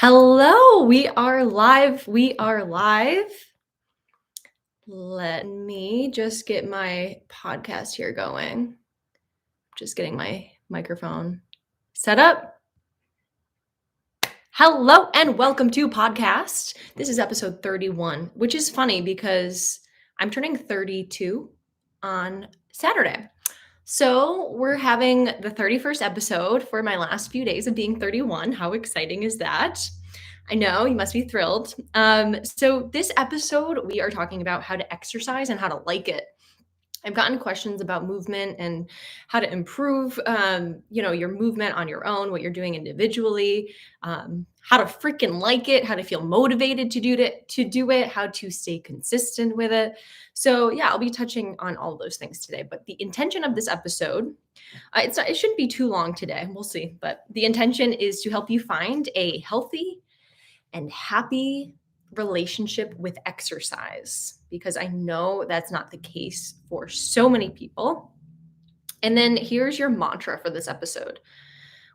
Hello, we are live. We are live. Let me just get my podcast here going. Just getting my microphone set up. Hello and welcome to podcast. This is episode 31, which is funny because I'm turning 32 on Saturday. So we're having the 31st episode for my last few days of being 31. How exciting is that? I know you must be thrilled. So this episode, we are talking about how to exercise and how to like it. I've gotten questions about movement and how to improve, your movement on your own, what you're doing individually, how to freaking like it, how to feel motivated to do it, how to stay consistent with it. So yeah, I'll be touching on all those things today. But the intention of this episode, it shouldn't be too long today. We'll see. But the intention is to help you find a healthy and happy relationship with exercise because I know that's not the case for so many people. And then here's your mantra for this episode: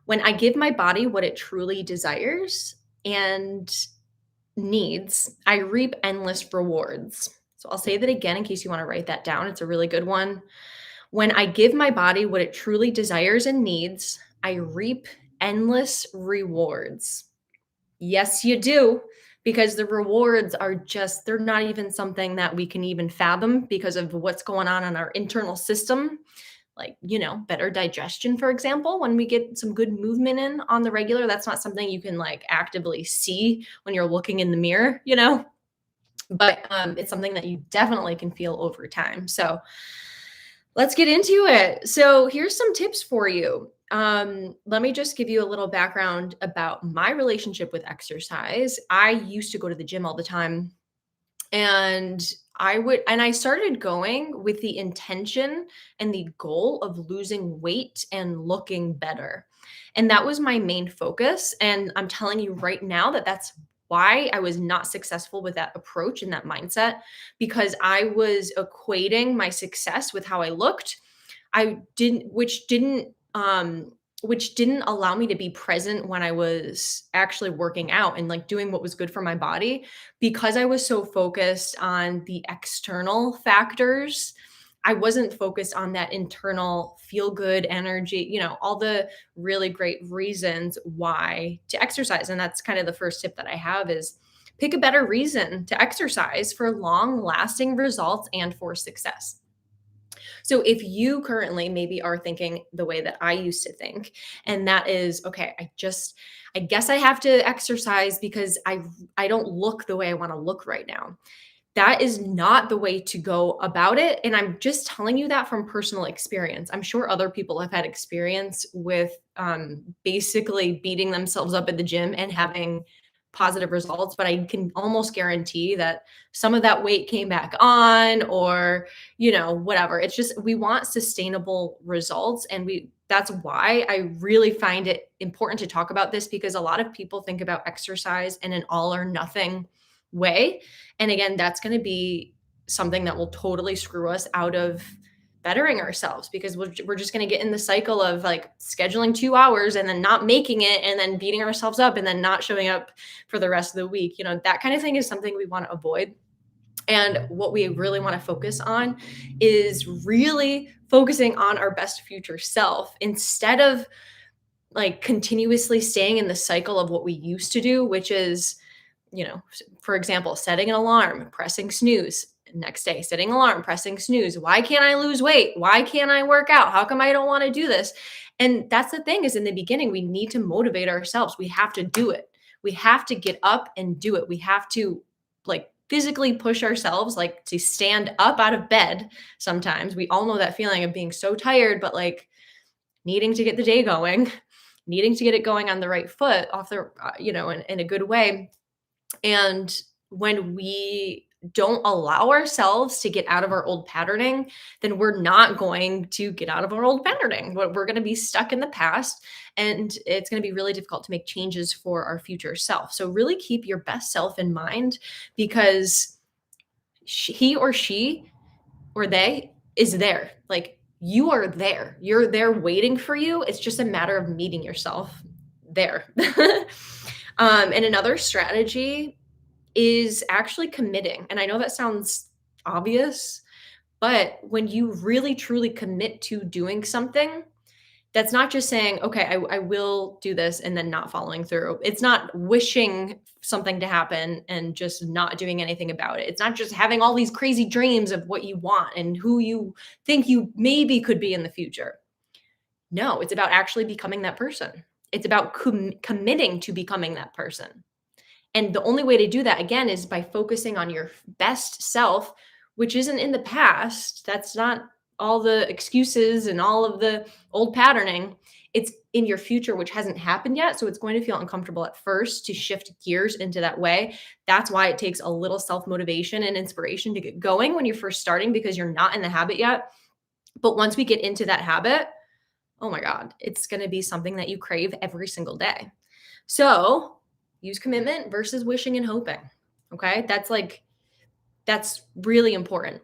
when I give my body what it truly desires and needs, I reap endless rewards. So I'll say that again in case you want to write that down. It's a really good one. When I give my body what it truly desires and needs, I reap endless rewards. Yes, you do. Because the rewards are just, they're not even something that we can even fathom because of what's going on in our internal system. Like, better digestion, for example, when we get some good movement in on the regular, that's not something you can like actively see when you're looking in the mirror. But it's something that you definitely can feel over time. So let's get into it. So here's some tips for you. Let me just give you a little background about my relationship with exercise. I used to go to the gym all the time, and I started going with the intention and the goal of losing weight and looking better. And that was my main focus. And I'm telling you right now that that's why I was not successful with that approach and that mindset, because I was equating my success with how I looked. I didn't, which didn't allow me to be present when I was actually working out and like doing what was good for my body because I was so focused on the external factors. I wasn't focused on that internal feel good energy, all the really great reasons why to exercise. And that's kind of the first tip that I have is pick a better reason to exercise for long lasting results and for success. So if you currently maybe are thinking the way that I used to think, and that is, okay, I guess I have to exercise because I don't look the way I want to look right now. That is not the way to go about it. And I'm just telling you that from personal experience. I'm sure other people have had experience with basically beating themselves up at the gym and having positive results, but I can almost guarantee that some of that weight came back on or, whatever. It's just we want sustainable results. And that's why I really find it important to talk about this because a lot of people think about exercise in an all or nothing way. And again, that's going to be something that will totally screw us out of bettering ourselves because we're just going to get in the cycle of like scheduling 2 hours and then not making it and then beating ourselves up and then not showing up for the rest of the week. That kind of thing is something we want to avoid. And what we really want to focus on is really focusing on our best future self instead of like continuously staying in the cycle of what we used to do, which is, for example, setting an alarm, pressing snooze, next day, setting alarm, pressing snooze. Why can't I lose weight? Why can't I work out? How come I don't want to do this? And that's the thing is in the beginning, we need to motivate ourselves. We have to do it. We have to get up and do it. We have to like physically push ourselves, like to stand up out of bed. Sometimes we all know that feeling of being so tired, but like needing to get the day going, needing to get it going on the right foot off in a good way. And when we don't allow ourselves to get out of our old patterning, then we're not going to get out of our old patterning. We're going to be stuck in the past and it's going to be really difficult to make changes for our future self. So really keep your best self in mind because he or she or they is there. Like you are there. You're there waiting for you. It's just a matter of meeting yourself there. And another strategy is actually committing. And I know that sounds obvious, but when you really truly commit to doing something, that's not just saying, okay, I will do this and then not following through. It's not wishing something to happen and just not doing anything about it. It's not just having all these crazy dreams of what you want and who you think you maybe could be in the future. No, it's about actually becoming that person. It's about committing to becoming that person. And the only way to do that again is by focusing on your best self, which isn't in the past. That's not all the excuses and all of the old patterning. It's in your future, which hasn't happened yet. So it's going to feel uncomfortable at first to shift gears into that way. That's why it takes a little self motivation and inspiration to get going when you're first starting because you're not in the habit yet. But once we get into that habit, oh my God, it's going to be something that you crave every single day. So use commitment versus wishing and hoping. Okay. That's really important.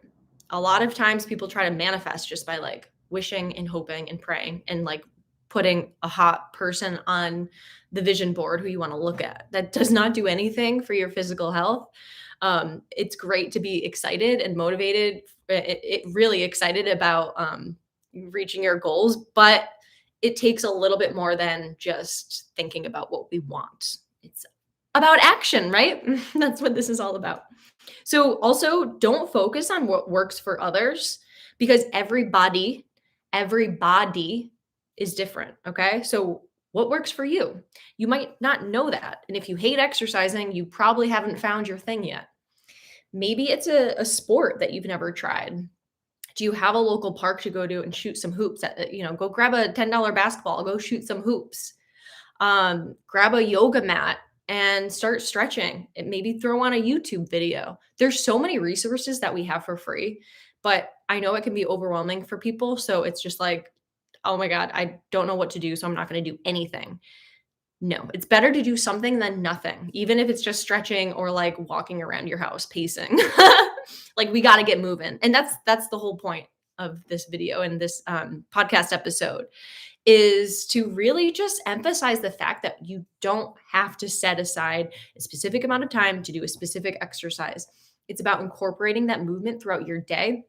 A lot of times people try to manifest just by like wishing and hoping and praying and like putting a hot person on the vision board who you want to look at. That does not do anything for your physical health. It's great to be excited and motivated, it really excited about reaching your goals, but it takes a little bit more than just thinking about what we want. It's about action, right? That's what this is all about. So also don't focus on what works for others because everybody is different, okay? So what works for you? You might not know that. And if you hate exercising, you probably haven't found your thing yet. Maybe it's a sport that you've never tried. Do you have a local park to go to and shoot some hoops at, go grab a $10 basketball, go shoot some hoops. Grab a yoga mat and start stretching. And maybe throw on a YouTube video. There's so many resources that we have for free, but I know it can be overwhelming for people. So it's just like, oh my God, I don't know what to do. So I'm not going to do anything. No, it's better to do something than nothing, even if it's just stretching or like walking around your house, pacing. Like we got to get moving. And that's the whole point of this video and this podcast episode is to really just emphasize the fact that you don't have to set aside a specific amount of time to do a specific exercise. It's about incorporating that movement throughout your day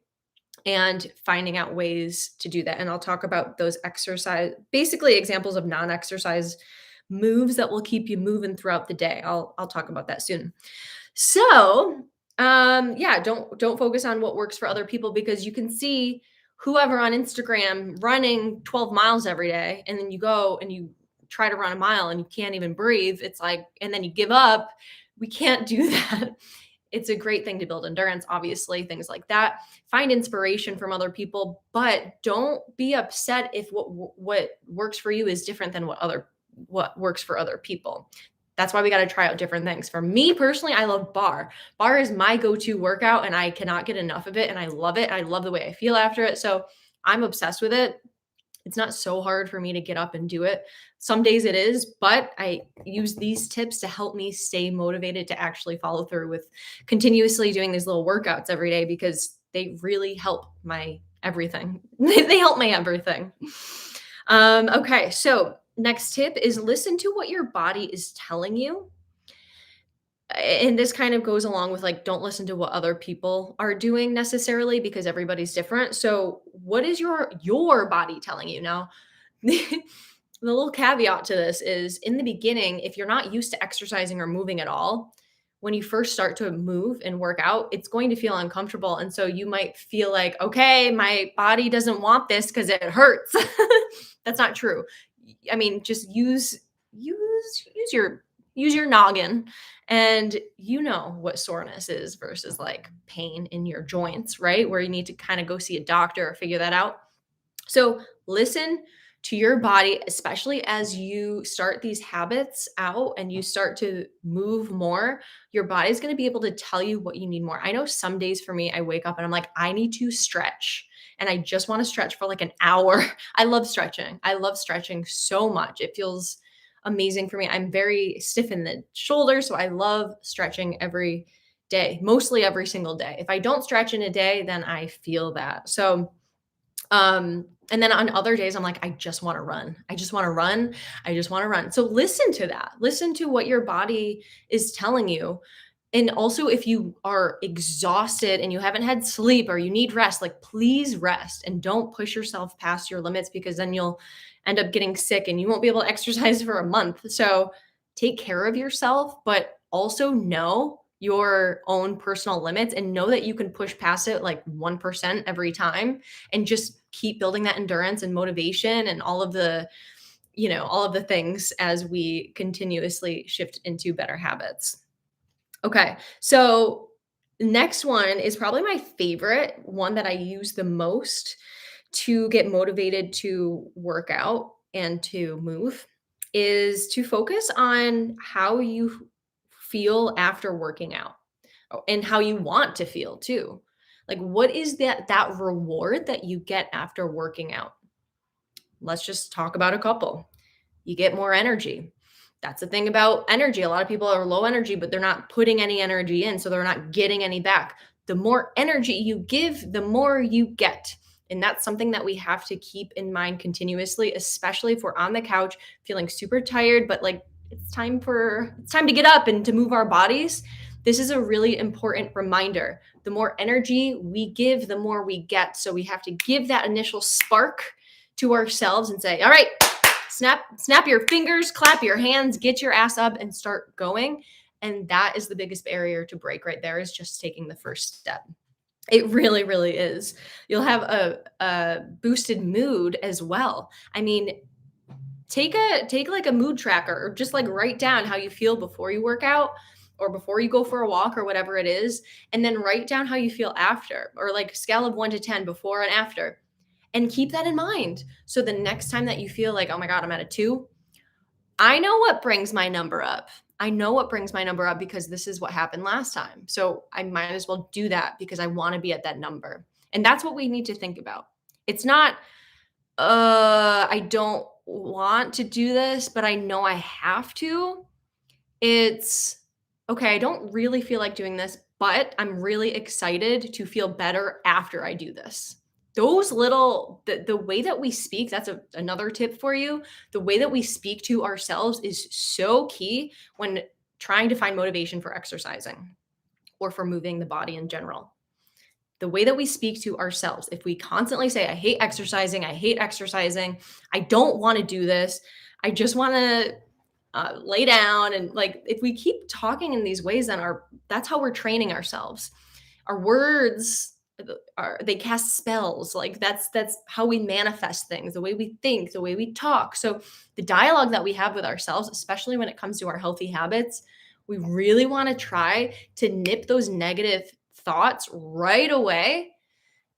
and finding out ways to do that. And I'll talk about those basically examples of non-exercise moves that will keep you moving throughout the day. I'll talk about that soon. So, yeah, don't focus on what works for other people because you can see whoever on Instagram running 12 miles every day and then you go and you try to run a mile and you can't even breathe. It's like and then you give up. We can't do that. It's a great thing to build endurance, obviously, things like that. Find inspiration from other people, but don't be upset if what works for you is different than what works for other people. That's why we got to try out different things. For me personally, I love bar. Bar is my go-to workout and I cannot get enough of it and I love it. I love the way I feel after it. So I'm obsessed with it. It's not so hard for me to get up and do it. Some days it is, but I use these tips to help me stay motivated to actually follow through with continuously doing these little workouts every day because they really help my everything. They help my everything. Okay, so next tip is listen to what your body is telling you. And this kind of goes along with like don't listen to what other people are doing necessarily because everybody's different. So what is your body telling you now? The little caveat to this is in the beginning, if you're not used to exercising or moving at all, when you first start to move and work out, it's going to feel uncomfortable. And so you might feel like, okay, my body doesn't want this because it hurts. That's not true. I mean, just use your noggin and you know what soreness is versus like pain in your joints, right? Where you need to kind of go see a doctor or figure that out. So listen to your body, especially as you start these habits out and you start to move more, your body's going to be able to tell you what you need more. I know some days for me, I wake up and I'm like, I need to stretch. And I just want to stretch for like an hour. I love stretching. I love stretching so much. It feels amazing for me. I'm very stiff in the shoulders, so I love stretching every day, mostly every single day. If I don't stretch in a day, then I feel that. So And then on other days, I'm like, I just want to run. I just want to run. I just want to run. So listen to that. Listen to what your body is telling you. And also, if you are exhausted and you haven't had sleep or you need rest, like please rest and don't push yourself past your limits because then you'll end up getting sick and you won't be able to exercise for a month. So take care of yourself, but also know your own personal limits and know that you can push past it like 1% every time and just keep building that endurance and motivation and all of the, all of the things as we continuously shift into better habits. Okay. So next one is probably my favorite one that I use the most to get motivated to work out and to move is to focus on how you feel after working out and how you want to feel too. Like what is that reward that you get after working out? Let's just talk about a couple. You get more energy. That's the thing about energy. A lot of people are low energy, but they're not putting any energy in, so they're not getting any back. The more energy you give, the more you get. And that's something that we have to keep in mind continuously, especially if we're on the couch feeling super tired, but like it's time to get up and to move our bodies. This is a really important reminder. The more energy we give, the more we get. So we have to give that initial spark to ourselves and say, all right, snap your fingers, clap your hands, get your ass up and start going. And that is the biggest barrier to break right there, is just taking the first step. It really, really is. You'll have a boosted mood as well. I mean, take like a mood tracker or just like write down how you feel before you work out or before you go for a walk or whatever it is, and then write down how you feel after, or like scale of 1 to 10 before and after, and keep that in mind. So the next time that you feel like, oh my God, I'm at a 2, I know what brings my number up. I know what brings my number up because this is what happened last time. So I might as well do that because I want to be at that number. And that's what we need to think about. It's not, I don't want to do this, but I know I have to. It's okay, I don't really feel like doing this, but I'm really excited to feel better after I do this. Those little the way that we speak, that's another tip for you. The way that we speak to ourselves is so key when trying to find motivation for exercising or for moving the body in general. The way that we speak to ourselves, if we constantly say, I hate exercising, I don't want to do this, I just want to lay down, and like if we keep talking in these ways, then that's how we're training ourselves. Our words they cast spells. Like that's how we manifest things, the way we think, the way we talk. So the dialogue that we have with ourselves, especially when it comes to our healthy habits, we really want to try to nip those negative thoughts right away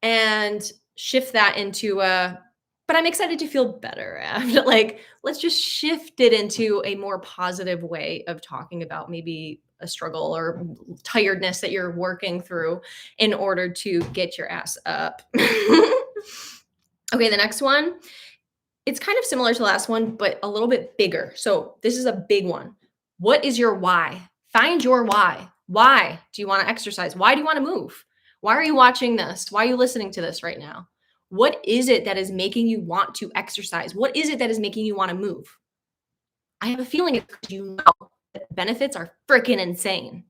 and shift that into a, but I'm excited to feel better. Like, let's just shift it into a more positive way of talking about maybe a struggle or tiredness that you're working through in order to get your ass up. Okay, the next one, it's kind of similar to the last one, but a little bit bigger. So this is a big one. What is your why? Find your why. Why do you want to exercise? Why do you want to move? Why are you watching this? Why are you listening to this right now? What is it that is making you want to exercise? What is it that is making you want to move? I have a feeling it's because you know that the benefits are freaking insane.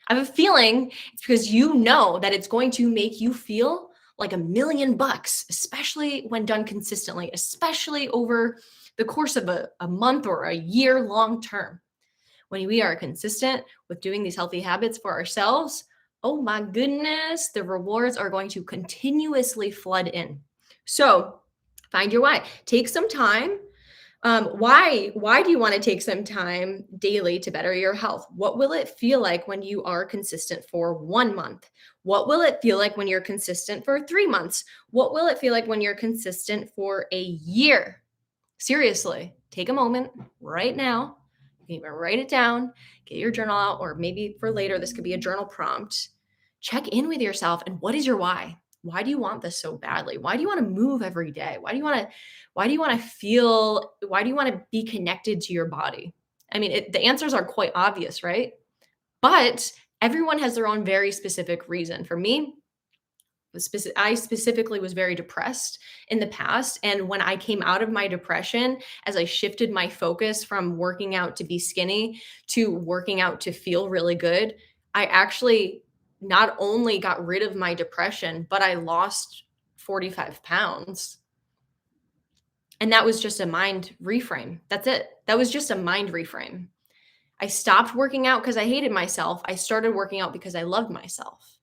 I have a feeling it's because you know that it's going to make you feel like $1,000,000, especially when done consistently, especially over the course of a month or a year long term. When we are consistent with doing these healthy habits for ourselves, oh my goodness, the rewards are going to continuously flood in. So find your why. Take some time. Why do you want to take some time daily to better your health? What will it feel like when you are consistent for 1 month? What will it feel like when you're consistent for 3 months? What will it feel like when you're consistent for a year? Seriously, take a moment right now. You can even write it down, get your journal out, or maybe for later, this could be a journal prompt. Check in with yourself and what is your why? Why do you want this so badly? Why do you want to move every day? Why do you want to be connected to your body? I mean, the answers are quite obvious, right? But everyone has their own very specific reason. For me, I specifically was very depressed in the past. And when I came out of my depression, as I shifted my focus from working out to be skinny to working out to feel really good, I actually not only got rid of my depression, but I lost 45 pounds. And that was just a mind reframe. That's it. That was just a mind reframe. I stopped working out because I hated myself. I started working out because I loved myself.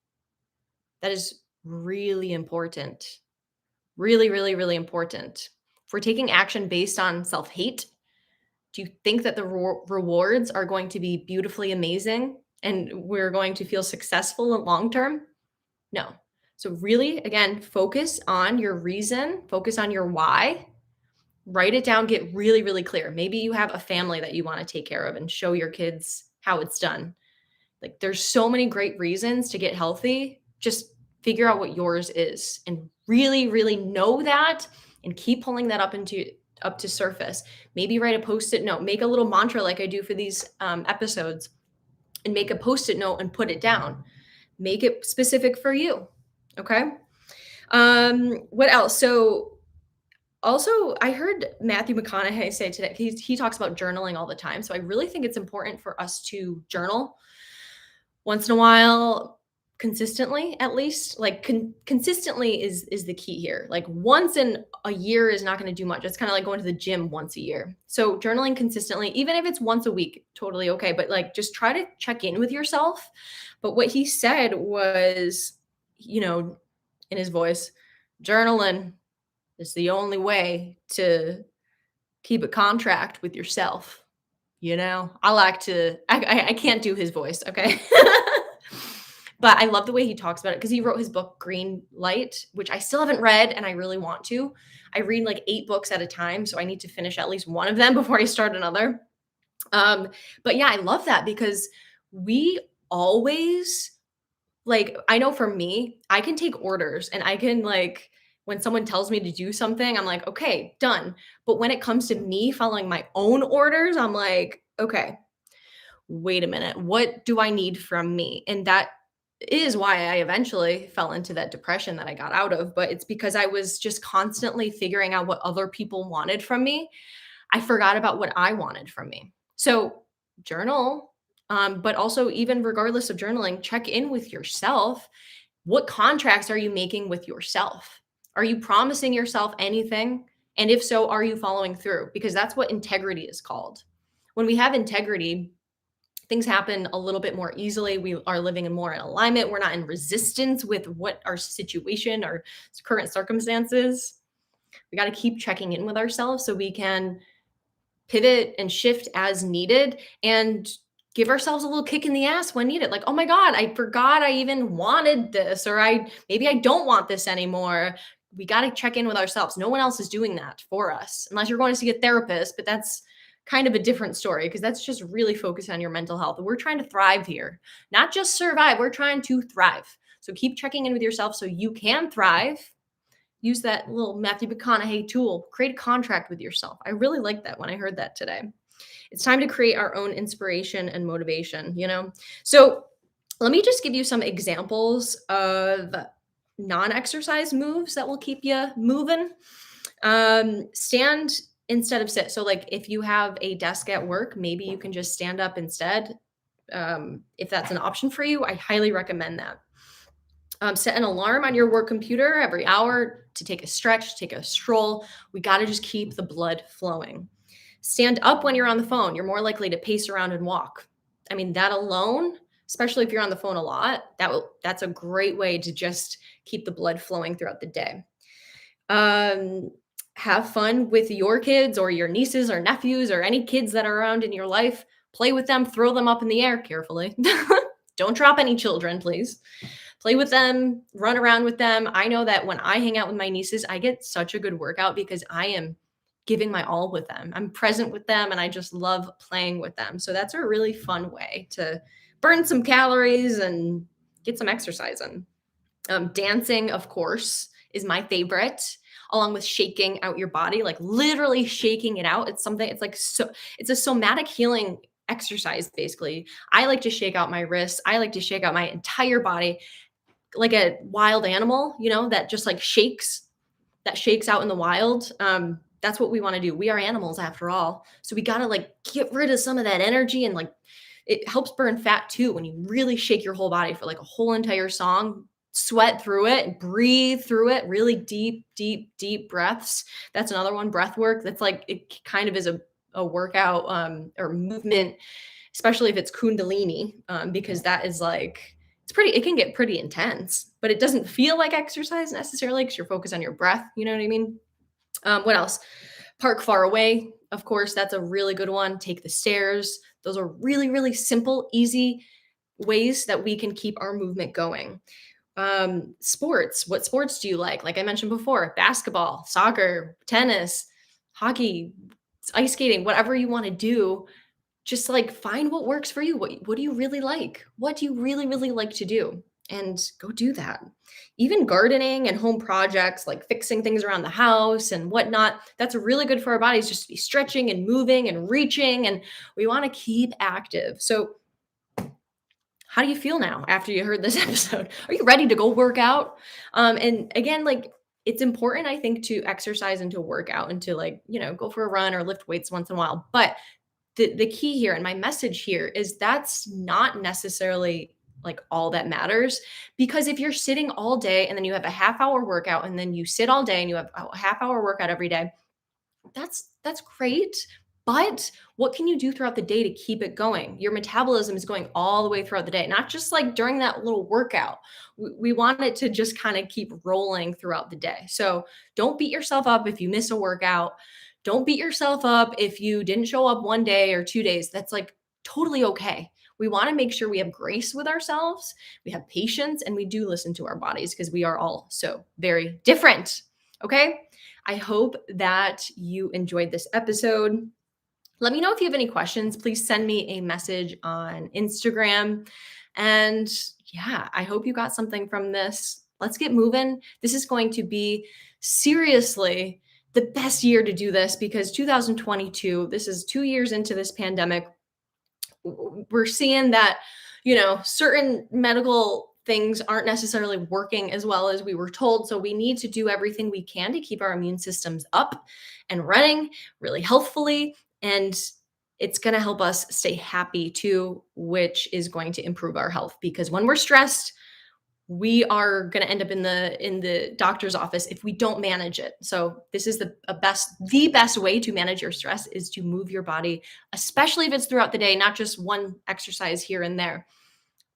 That is really important. Really, really, really important. If we're taking action based on self hate, do you think that the rewards are going to be beautifully amazing and we're going to feel successful in long term? No. So, really, again, focus on your reason, focus on your why, write it down, get really, really clear. Maybe you have a family that you want to take care of and show your kids how it's done. Like there's so many great reasons to get healthy. Just figure out what yours is and really, really know that and keep pulling that up to surface. Maybe write a post-it note, make a little mantra like I do for these episodes, and make a post-it note and put it down. Make it specific for you. Okay. What else? So also, I heard Matthew McConaughey say today, he talks about journaling all the time. So I really think it's important for us to journal once in a while, consistently, at least. Like consistently is the key here. Like once in a year is not going to do much. It's kind of like going to the gym once a year. So journaling consistently, even if it's once a week, totally okay. But like just try to check in with yourself. But what he said was, in his voice, journaling is the only way to keep a contract with yourself. I like to, I can't do his voice. Okay. But I love the way he talks about it because he wrote his book Green Light, which I still haven't read and I really want to. I read like 8 books at a time, so I need to finish at least one of them before I start another. But yeah, I love that because we always, like, I know for me, I can take orders and I can, like, when someone tells me to do something, I'm like, okay, done. But when it comes to me following my own orders, I'm like, okay, wait a minute, what do I need from me? And that is why I eventually fell into that depression that I got out of. But it's because I was just constantly figuring out what other people wanted from me. I forgot about what I wanted from me. So journal, but also, even regardless of journaling, check in with yourself. What contracts are you making with yourself? Are you promising yourself anything? And if so, are you following through? Because that's what integrity is called. When we have integrity, things happen a little bit more easily. We are living in more in alignment. We're not in resistance with what our situation, our current circumstances. We got to keep checking in with ourselves so we can pivot and shift as needed and give ourselves a little kick in the ass when needed. Like, oh my God, I forgot I even wanted this, or maybe I don't want this anymore. We got to check in with ourselves. No one else is doing that for us, unless you're going to see a therapist, but that's kind of a different story because that's just really focused on your mental health. We're trying to thrive here, not just survive. We're trying to thrive. So keep checking in with yourself so you can thrive. Use that little Matthew McConaughey tool. Create a contract with yourself. I really like that when I heard that today. It's time to create our own inspiration and motivation. So let me just give you some examples of non-exercise moves that will keep you moving. Stand instead of sit. So like if you have a desk at work, maybe you can just stand up instead. If that's an option for you, I highly recommend that. Set an alarm on your work computer every hour to take a stretch, take a stroll. We got to just keep the blood flowing. Stand up when you're on the phone. You're more likely to pace around and walk. I mean, that alone, especially if you're on the phone a lot, that's a great way to just keep the blood flowing throughout the day. Have fun with your kids or your nieces or nephews or any kids that are around in your life. Play with them, throw them up in the air carefully. Don't drop any children, please. Play with them, run around with them. I know that when I hang out with my nieces, I get such a good workout because I am giving my all with them. I'm present with them and I just love playing with them. So that's a really fun way to burn some calories and get some exercise in. Dancing, of course, is my favorite, along with shaking out your body, like literally shaking it out. It's a somatic healing exercise, basically. I like to shake out my wrists. I like to shake out my entire body. like a wild animal, that just like shakes out in the wild. That's what we want to do. We are animals after all. So we got to like get rid of some of that energy, and like it helps burn fat too when you really shake your whole body for like a whole entire song, sweat through it, breathe through it, really deep, deep, deep breaths. That's another one, breath work. That's like it kind of is a workout or movement, especially if it's kundalini, because that is like it can get pretty intense, but it doesn't feel like exercise necessarily because you're focused on your breath. You know what I mean? What else? Park far away. Of course, that's a really good one. Take the stairs. Those are really, really simple, easy ways that we can keep our movement going. Sports. What sports do you like? Like I mentioned before, basketball, soccer, tennis, hockey, ice skating, whatever you want to do. Just like find what works for you. What do you really like? What do you really, really like to do? And go do that. Even gardening and home projects, like fixing things around the house and whatnot, that's really good for our bodies, just to be stretching and moving and reaching. And we want to keep active. So, how do you feel now after you heard this episode? Are you ready to go work out? And again, like it's important, I think, to exercise and to work out and to like, go for a run or lift weights once in a while. But the key here and my message here is that's not necessarily like all that matters, because if you're sitting all day and then you have a half hour workout and then you sit all day and you have a half hour workout every day, that's great. But what can you do throughout the day to keep it going? Your metabolism is going all the way throughout the day, not just like during that little workout. We want it to just kind of keep rolling throughout the day. So don't beat yourself up if you miss a workout. Don't beat yourself up if you didn't show up 1 day or 2 days. That's like totally okay. We want to make sure we have grace with ourselves, we have patience, and we do listen to our bodies because we are all so very different. Okay. I hope that you enjoyed this episode. Let me know if you have any questions. Please send me a message on Instagram. And yeah, I hope you got something from this. Let's get moving. This is going to be seriously the best year to do this because 2022, this is 2 years into this pandemic. We're seeing that, certain medical things aren't necessarily working as well as we were told. So we need to do everything we can to keep our immune systems up and running really healthfully. And it's going to help us stay happy too, which is going to improve our health because when we're stressed, we are going to end up in the doctor's office if we don't manage it. So this is the best way to manage your stress is to move your body, especially if it's throughout the day, not just one exercise here and there.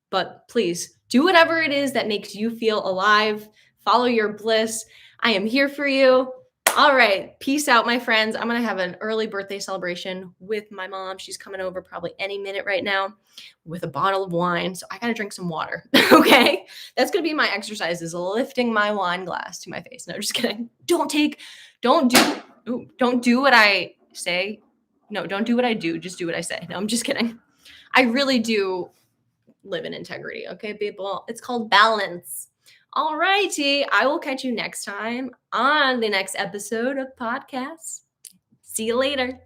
But please do whatever it is that makes you feel alive. Follow your bliss. I am here for you. All right. Peace out, my friends. I'm going to have an early birthday celebration with my mom. She's coming over probably any minute right now with a bottle of wine. So I got to drink some water. Okay. That's going to be my exercise is lifting my wine glass to my face. No, just kidding. Don't do what I say. No, don't do what I do. Just do what I say. No, I'm just kidding. I really do live in integrity. Okay, people. It's called balance. All righty. I will catch you next time on the next episode of podcasts. See you later.